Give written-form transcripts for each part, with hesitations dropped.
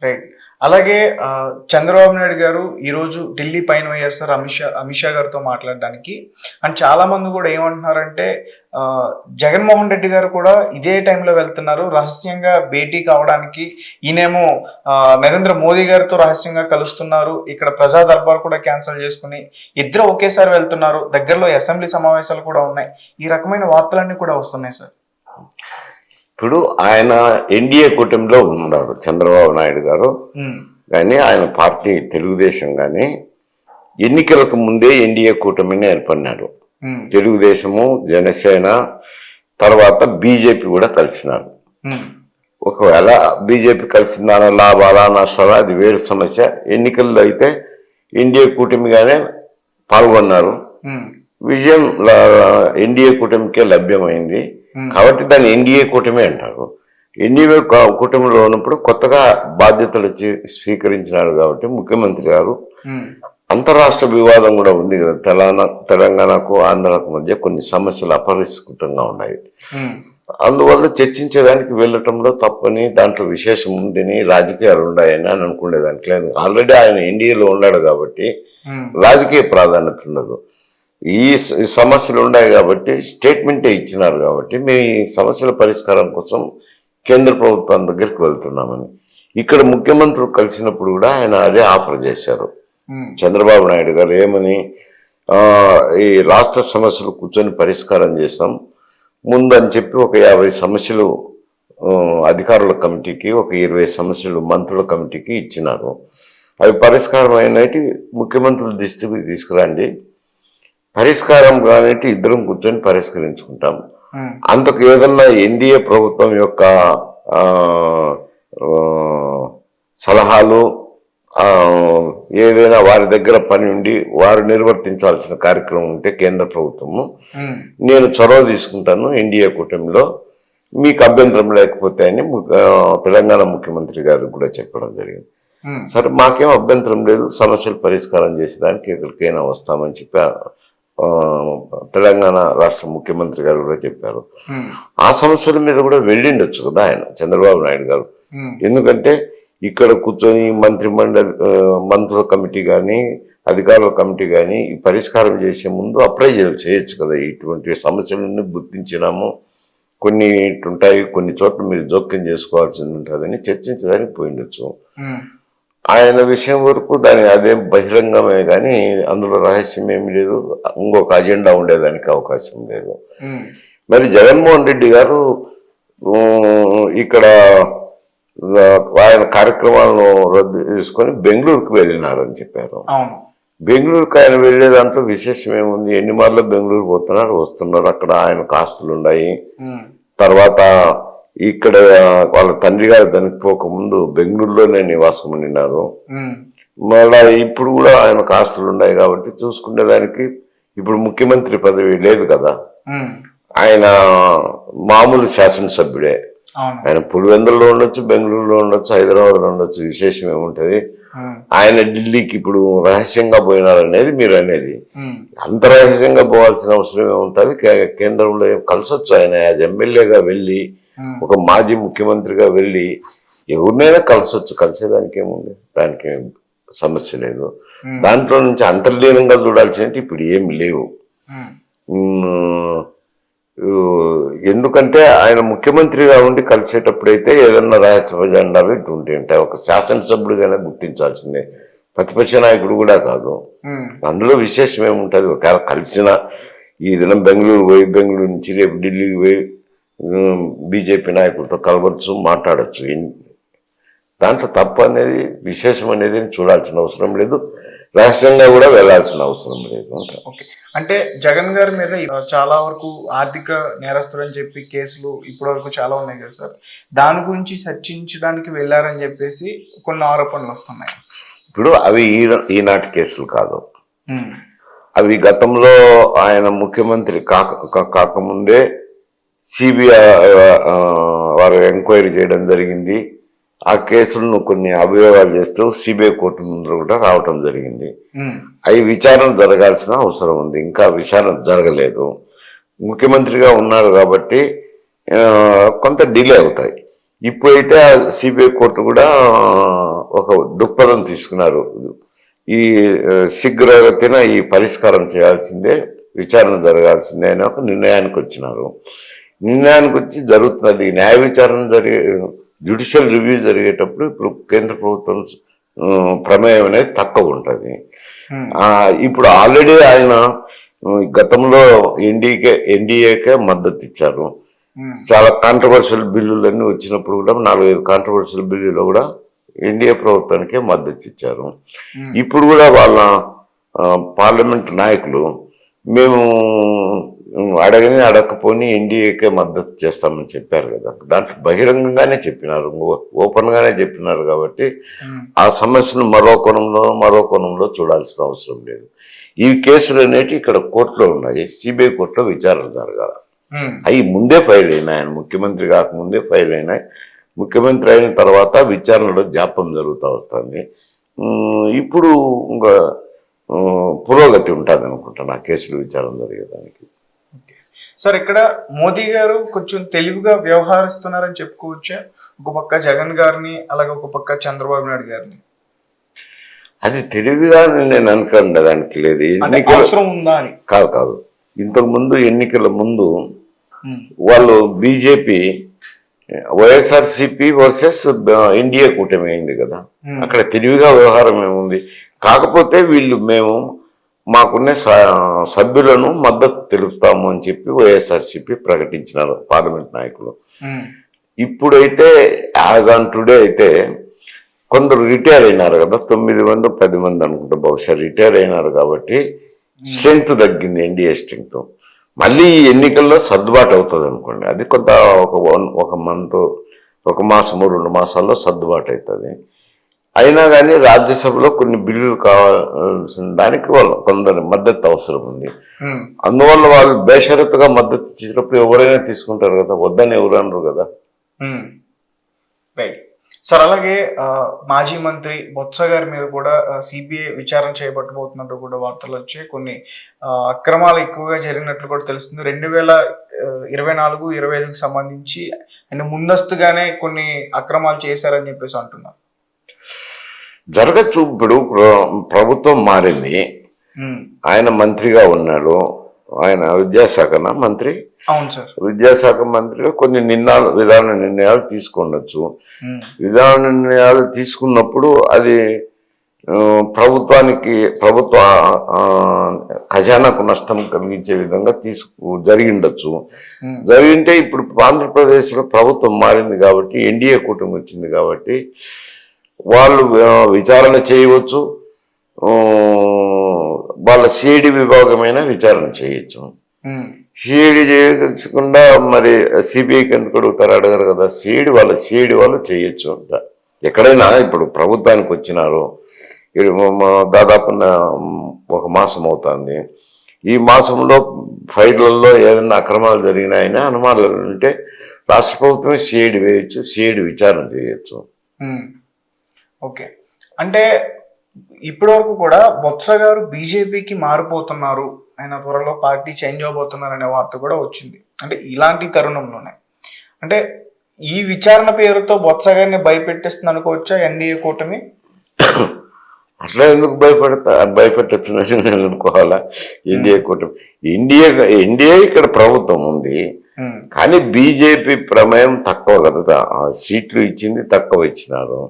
Right. అలాగే చంద్రబాబు నాయుడు గారు ఈరోజు ఢిల్లీ పయనమయ్యారు సార్ అమిత్ షా గారితో మాట్లాడడానికి. అండ్ చాలా మంది కూడా ఏమంటున్నారంటే జగన్మోహన్ రెడ్డి గారు కూడా ఇదే టైంలో వెళ్తున్నారు రహస్యంగా భేటీ కావడానికి. ఈయనేమో నరేంద్ర మోదీ గారితో రహస్యంగా కలుస్తున్నారు. ఇక్కడ ప్రజా దర్బార్ కూడా క్యాన్సిల్ చేసుకుని ఇద్దరు ఒకేసారి వెళ్తున్నారు. దగ్గరలో అసెంబ్లీ సమావేశాలు కూడా ఉన్నాయి. ఈ రకమైన వార్తలన్నీ కూడా వస్తున్నాయి సార్. ఇప్పుడు ఆయన ఎన్డీఏ కూటమిలో ఉన్నారు చంద్రబాబు నాయుడు గారు, కానీ ఆయన పార్టీ తెలుగుదేశం కానీ ఎన్నికలకు ముందే ఎన్డీఏ కూటమిని ఏర్పడినారు. తెలుగుదేశము, జనసేన, తర్వాత బీజేపీ కూడా కలిసినారు. ఒకవేళ బీజేపీ కలిసిందాన లాభాలా నష్టాలా అది వేరు సమస్య. ఎన్నికల్లో అయితే ఎన్డీఏ కూటమిగానే పాల్గొన్నారు. విజయం ఎన్డీఏ కూటమికే లభ్యమైంది కాబట్టి దాన్ని ఎన్డీఏ కూటమి అంటారు. ఎన్డీఏ కూటమిలో ఉన్నప్పుడు కొత్తగా బాధ్యతలు స్వీకరించినాడు కాబట్టి ముఖ్యమంత్రి గారు అంతరాష్ట్ర వివాదం కూడా ఉంది కదా, తెలంగాణకు ఆంధ్రాకు మధ్య కొన్ని సమస్యలు అపరిష్కృతంగా ఉన్నాయి. అందువల్ల చర్చించేదానికి వెళ్ళటంలో తప్పని, దాంట్లో విశేషం ఉందని, రాజకీయాలు ఉన్నాయని అని అనుకునేదానికి లేదు. ఆల్రెడీ ఆయన ఎన్డీఏలో ఉన్నాడు కాబట్టి రాజకీయ ప్రాధాన్యత ఉండదు. ఈ సమస్యలు ఉన్నాయి కాబట్టి స్టేట్మెంటే ఇచ్చినారు కాబట్టి మీ సమస్యల పరిష్కారం కోసం కేంద్ర ప్రభుత్వం దగ్గరికి వెళ్తున్నామని. ఇక్కడ ముఖ్యమంత్రులు కలిసినప్పుడు కూడా ఆయన అదే ఆఫర్ చేశారు చంద్రబాబు నాయుడు గారు. ఏమని, ఈ రాష్ట్ర సమస్యలు కూర్చొని పరిష్కారం చేస్తాం ముందని చెప్పి ఒక 50 సమస్యలు అధికారుల కమిటీకి, ఒక 20 సమస్యలు మంత్రుల కమిటీకి ఇచ్చినారు. అవి పరిష్కారం అయినట్టు ముఖ్యమంత్రుల దృష్టికి తీసుకురండి, పరిష్కారం కానీ ఇద్దరం కూర్చొని పరిష్కరించుకుంటాం. అంతకు ఏదన్నా ఎన్డీఏ ప్రభుత్వం యొక్క సలహాలు ఏదైనా వారి దగ్గర పని ఉండి వారు నిర్వర్తించాల్సిన కార్యక్రమం ఉంటే కేంద్ర ప్రభుత్వము నేను చొరవ తీసుకుంటాను ఎన్డీఏ కూటమిలో, మీకు అభ్యంతరం లేకపోతే అని తెలంగాణ ముఖ్యమంత్రి గారు కూడా చెప్పడం జరిగింది. సరే మాకేం అభ్యంతరం లేదు, సమస్యలు పరిష్కారం చేసేదానికి ఎక్కడికైనా వస్తామని చెప్పి తెలంగాణ రాష్ట్ర ముఖ్యమంత్రి గారు కూడా చెప్పారు. ఆ సమస్యల మీద కూడా వెళ్ళిండొచ్చు కదా ఆయన చంద్రబాబు నాయుడు గారు. ఎందుకంటే ఇక్కడ కూర్చొని మంత్రుల కమిటీ కానీ అధికారుల కమిటీ కానీ ఈ పరిష్కారం చేసే ముందు అప్లై చేయొచ్చు కదా. ఇటువంటి సమస్యలన్నీ గుర్తించినాము, కొన్ని ఉంటాయి, కొన్ని చోట్ల మీరు జోక్యం చేసుకోవాల్సింది ఉంటుందని చర్చించడానికి పోయిండొచ్చు. ఆయన విషయం వరకు దాని అదేం బహిరంగమే కానీ అందులో రహస్యం ఏమి లేదు, ఇంకొక అజెండా ఉండేదానికి అవకాశం లేదు. మరి జగన్మోహన్ రెడ్డి గారు ఇక్కడ ఆయన కార్యక్రమాలను రద్దు చేసుకొని బెంగళూరుకు వెళ్ళినారని చెప్పారు. బెంగళూరుకు ఆయన వెళ్లే దాంట్లో విశేషం ఏముంది, ఎన్ని మార్లు బెంగళూరు పోతున్నారు, వస్తున్నారు, అక్కడ ఆయనకు ఆస్తులు ఉన్నాయి. తర్వాత ఇక్కడ వాళ్ళ తండ్రి గారు దానికి పోకముందు బెంగళూరులోనే నివాసం ఉండినారు. మళ్ళా ఇప్పుడు కూడా ఆయనకు ఆస్తులు ఉన్నాయి కాబట్టి చూసుకునేదానికి ఇప్పుడు ముఖ్యమంత్రి పదవి లేదు కదా, ఆయన మామూలు శాసనసభ్యుడే. ఆయన పులివెందుల్లో ఉండొచ్చు, బెంగళూరులో ఉండొచ్చు, హైదరాబాద్లో ఉండొచ్చు, విశేషం ఏముంటది. ఆయన ఢిల్లీకి ఇప్పుడు రహస్యంగా పోయినారనేది మీరు అనేది. అంత రహస్యంగా పోవాల్సిన అవసరం ఏముంటుంది, కేంద్రంలో కలిసొచ్చు. ఆయన యాజ్ ఎమ్మెల్యేగా వెళ్ళి, ఒక మాజీ ముఖ్యమంత్రిగా వెళ్ళి ఎవరినైనా కలిసొచ్చు, కలిసేదానికి ఏముంది, దానికి సమస్య లేదు. దాంట్లో నుంచి అంతర్లీనంగా చూడాల్సినవి ఇప్పుడు ఏమి లేవు. ఎందుకంటే ఆయన ముఖ్యమంత్రిగా ఉండి కలిసేటప్పుడైతే ఏదన్నా రహస్య జెండాలు ఇటు ఉంటాయి. ఒక శాసనసభ్యుడిగానే గుర్తించాల్సిందే, ప్రతిపక్ష నాయకుడు కూడా కాదు. అందులో విశేషం ఏముంటుంది, ఒకవేళ కలిసిన ఈ దినం బెంగళూరు నుంచి రేపు ఢిల్లీకి పోయి బీజేపీ నాయకులతో కలవచ్చు, మాట్లాడచ్చు. దాంట్లో తప్పు అనేది విశేషం అనేది చూడాల్సిన అవసరం లేదు, రహస్యంగా కూడా వెళ్లాల్సిన అవసరం లేదు. అంటే జగన్ గారి మీద చాలా వరకు ఆర్థిక నేరస్తులు అని చెప్పి కేసులు ఇప్పటి వరకు చాలా ఉన్నాయి కదా సార్, దాని గురించి చర్చించడానికి వెళ్ళారని చెప్పేసి కొన్ని ఆరోపణలు వస్తున్నాయి. ఇప్పుడు అవి ఈనాటి కేసులు కాదు, అవి గతంలో ఆయన ముఖ్యమంత్రి కాకముందే సిబిఐ వారు ఎంక్వైరీ చేయడం జరిగింది. ఆ కేసులను కొన్ని అభియోగాలు చేస్తూ సిబిఐ కోర్టు ముందు కూడా రావటం జరిగింది. అవి విచారణ జరగాల్సిన అవసరం ఉంది, ఇంకా విచారణ జరగలేదు. ముఖ్యమంత్రిగా ఉన్నారు కాబట్టి కొంత డిలే అవుతాయి. ఇప్పుడైతే సిబిఐ కోర్టు కూడా ఒక దృక్పథం తీసుకున్నారు. ఈ శీఘ్రగతిన ఈ పరిష్కారం చేయాల్సిందే, విచారణ జరగాల్సిందే అని ఒక నిర్ణయానికి వచ్చినారు. నిర్ణయానికి వచ్చి జరుగుతున్నది న్యాయ విచారణ జ్యుడిషియల్ రివ్యూ జరిగేటప్పుడు ఇప్పుడు కేంద్ర ప్రభుత్వం ప్రమేయం అనేది తక్కువ ఉంటుంది. ఇప్పుడు ఆల్రెడీ ఆయన గతంలో ఎన్డీఏకే మద్దతు ఇచ్చారు. చాలా కాంట్రవర్షియల్ బిల్లులన్నీ వచ్చినప్పుడు కూడా 4-5 కాంట్రవర్షియల్ బిల్లులో కూడా ఎన్డీఏ ప్రభుత్వానికే మద్దతు ఇచ్చారు. ఇప్పుడు కూడా వాళ్ళ పార్లమెంట్ నాయకులు మేము అడగని అడగకపోని ఎన్డీఏకే మద్దతు చేస్తామని చెప్పారు కదా, దాంట్లో బహిరంగంగానే చెప్పినారు, ఓపెన్ గానే చెప్పినారు. కాబట్టి ఆ సమస్యను మరో కోణంలో చూడాల్సిన అవసరం లేదు. ఈ కేసులు అనేవి ఇక్కడ కోర్టులో ఉన్నాయి, సిబిఐ కోర్టులో విచారణ జరగాలి. అవి ముందే ఫైల్ అయినాయి, ఆయన ముఖ్యమంత్రి కాకముందే ఫైల్ అయినాయి. ముఖ్యమంత్రి అయిన తర్వాత విచారణలో జాప్యం జరుగుతూ వస్తుంది. ఇప్పుడు ఇంకా పురోగతి ఉంటుంది అనుకుంటాను ఆ కేసులు విచారణ జరిగేదానికి. సార్, ఇక్కడ మోదీ గారు కొంచెం తెలివిగా వ్యవహరిస్తున్నారని చెప్పుకోవచ్చా? ఒక పక్క జగన్ గారిని, అలాగే ఒక పక్క చంద్రబాబు నాయుడు గారిని. అది తెలివిగా నేను అనుకోండి, దానికి లేదు అవసరం ఉందా అని. కాదు. ఇంతకు ముందు ఎన్నికల ముందు వాళ్ళు బీజేపీ వైఎస్ఆర్సిపి వర్సెస్ ఎన్డీఏ కూటమి అయింది కదా, అక్కడ తెలివిగా వ్యవహారం ఏముంది. కాకపోతే వీళ్ళు మాకున్న సభ్యులను మద్దతు తెలుపుతాము అని చెప్పి వైఎస్ఆర్సిపి ప్రకటించినారు పార్లమెంట్ నాయకులు. ఇప్పుడైతే యాజ్ ఆన్ టుడే అయితే కొందరు రిటైర్ అయినారు కదా, 9 మంది 10 మంది అనుకుంటా బహుశా రిటైర్ అయినారు. కాబట్టి స్ట్రెంగ్త్ తగ్గింది, ఎన్డీఏ స్ట్రెంగ్త్. మళ్ళీ ఈ ఎన్నికల్లో సర్దుబాటు అవుతుంది అనుకోండి, అది కొంత ఒక మంత్, 1 మాసము 2 మాసాల్లో సర్దుబాటు అవుతుంది. అయినా కానీ రాజ్యసభలో కొన్ని బిల్లులు కావాల్సిన దానికి వాళ్ళు కొందరు మద్దతు అవసరం ఉంది. అందువల్ల వాళ్ళు బేషరతుగా మద్దతు ఇచ్చినప్పుడు ఎవరైనా తీసుకుంటారు కదా, వద్దని ఎవరు అనరు కదా. సార్, అలాగే మాజీ మంత్రి బొత్స గారి మీద కూడా సిబిఐ విచారణ చేయబట్టబోతున్నట్టు కూడా వార్తలు వచ్చాయి. కొన్ని అక్రమాలు ఎక్కువగా జరిగినట్లు కూడా తెలుస్తుంది. 2024-25కు సంబంధించి ఆయన ముందస్తుగానే కొన్ని అక్రమాలు చేశారని చెప్పేసి అంటున్నారు. జరగచ్చు. ఇప్పుడు ప్రభుత్వం మారింది, ఆయన మంత్రిగా ఉన్నాడు, ఆయన విద్యాశాఖ మంత్రి. అవును సార్. విద్యాశాఖ మంత్రిగా కొన్ని విధాన నిర్ణయాలు తీసుకుండొచ్చు. విధాన నిర్ణయాలు తీసుకున్నప్పుడు అది ప్రభుత్వ ఖజానాకు నష్టం కలిగించే విధంగా జరిగిండొచ్చు. జరిగింటే ఇప్పుడు ఆంధ్రప్రదేశ్లో ప్రభుత్వం మారింది కాబట్టి, ఎన్డీఏ కూటమి వచ్చింది కాబట్టి వాళ్ళు విచారణ చేయవచ్చు. వాళ్ళ సిఐడి విభాగమైన విచారణ చేయొచ్చు. సిఐడి చేయకుండా మరి సిబిఐకి ఎందుకు అడగరు కదా. సిఐడి వాళ్ళు చేయొచ్చు. ఎక్కడైనా ఇప్పుడు ప్రభుత్వానికి వచ్చినారు, దాదాపు 1 మాసం అవుతుంది. ఈ మాసంలో ఫైళ్లలో ఏదైనా అక్రమాలు జరిగినాయని అనుమానాలు ఉంటే రాష్ట్ర ప్రభుత్వమే సిఐడి వేయచ్చు, సిఐడి విచారణ చేయొచ్చు. ఓకే, అంటే ఇప్పటి వరకు కూడా బొత్స గారు బీజేపీకి మారిపోతున్నారు, ఆయన త్వరలో పార్టీ చేంజ్ అవబోతున్నారు అనే వార్త కూడా వచ్చింది. అంటే ఇలాంటి తరుణంలోనే అంటే ఈ విచారణ పేరుతో బొత్స గారిని భయపెట్టేస్తుంది అనుకోవచ్చా ఎన్డీఏ కూటమి? అట్లా ఎందుకు భయపెట్టచ్చు నేను అనుకోవాలా? ఎన్డీఏ కూటమి, ఎన్డీఏ ఇక్కడ ప్రభుత్వం ఉంది, కానీ బీజేపీ ప్రమేయం తక్కువ కదా, సీట్లు ఇచ్చింది తక్కువ ఇచ్చినారు,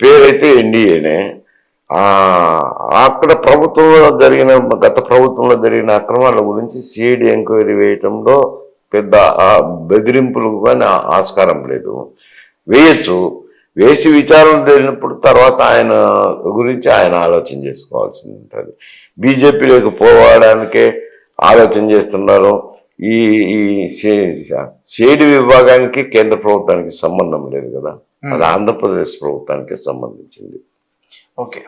పేరైతే ఎన్డీఏనే. అక్కడ గత ప్రభుత్వంలో జరిగిన అక్రమాల గురించి సిఐడి ఎంక్వైరీ వేయటంలో పెద్ద బెదిరింపులు కానీ ఆస్కారం లేదు. వేయచ్చు, వేసి విచారణ జరిగినప్పుడు తర్వాత ఆయన గురించి ఆయన ఆలోచన చేసుకోవాల్సి ఉంటుంది. బీజేపీలోకి పోవడానికే ఆలోచన చేస్తున్నారు. ఈ సిఐడి విభాగానికి కేంద్ర ప్రభుత్వానికి సంబంధం లేదు కదా, అది ఆంధ్రప్రదేశ్ ప్రభుత్వానికి సంబంధించింది. ఓకే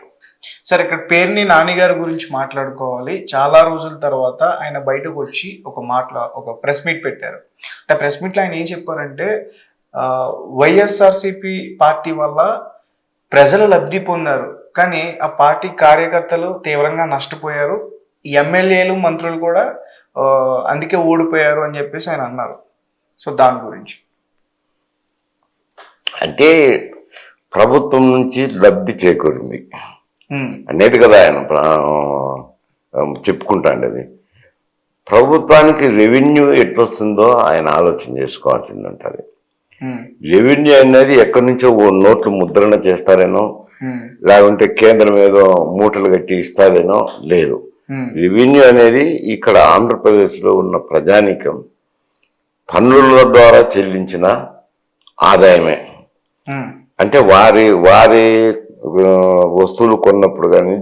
సార్, ఇక్కడ పేర్ని నాని గారి గురించి మాట్లాడుకోవాలి. చాలా రోజుల తర్వాత ఆయన బయటకు వచ్చి ఒక ప్రెస్ మీట్ పెట్టారు. అంటే ప్రెస్ మీట్లో ఆయన ఏం చెప్పారంటే, వైఎస్ఆర్సిపి పార్టీ వల్ల ప్రజలు లబ్ధి పొందారు, కానీ ఆ పార్టీ కార్యకర్తలు తీవ్రంగా నష్టపోయారు, ఎమ్మెల్యేలు మంత్రులు కూడా అందుకే ఓడిపోయారు అని చెప్పేసి ఆయన అన్నారు. సో దాని గురించి అంటే ప్రభుత్వం నుంచి లబ్ధి చేకూరింది ఉమ్, అనేది కదా ఆయన చెప్పుకుంటాండి. అది ప్రభుత్వానికి రెవెన్యూ ఎట్లొస్తుందో ఆయన ఆలోచన చేసుకోవాల్సింది ఉంటుంది. ఉమ్, రెవెన్యూ అనేది ఎక్కడి నుంచో ఓ నోట్లు ముద్రణ చేస్తారేనో, ఉమ్, లేకుంటే కేంద్రం ఏదో మూటలు కట్టి ఇస్తాదేనో లేదు. ఉమ్, రెవెన్యూ అనేది ఇక్కడ ఆంధ్రప్రదేశ్లో ఉన్న ప్రజానీకం పన్నుల ద్వారా చెల్లించిన ఆదాయమే. ఉమ్, అంటే వారి వస్తువులు కొన్నప్పుడు కానీ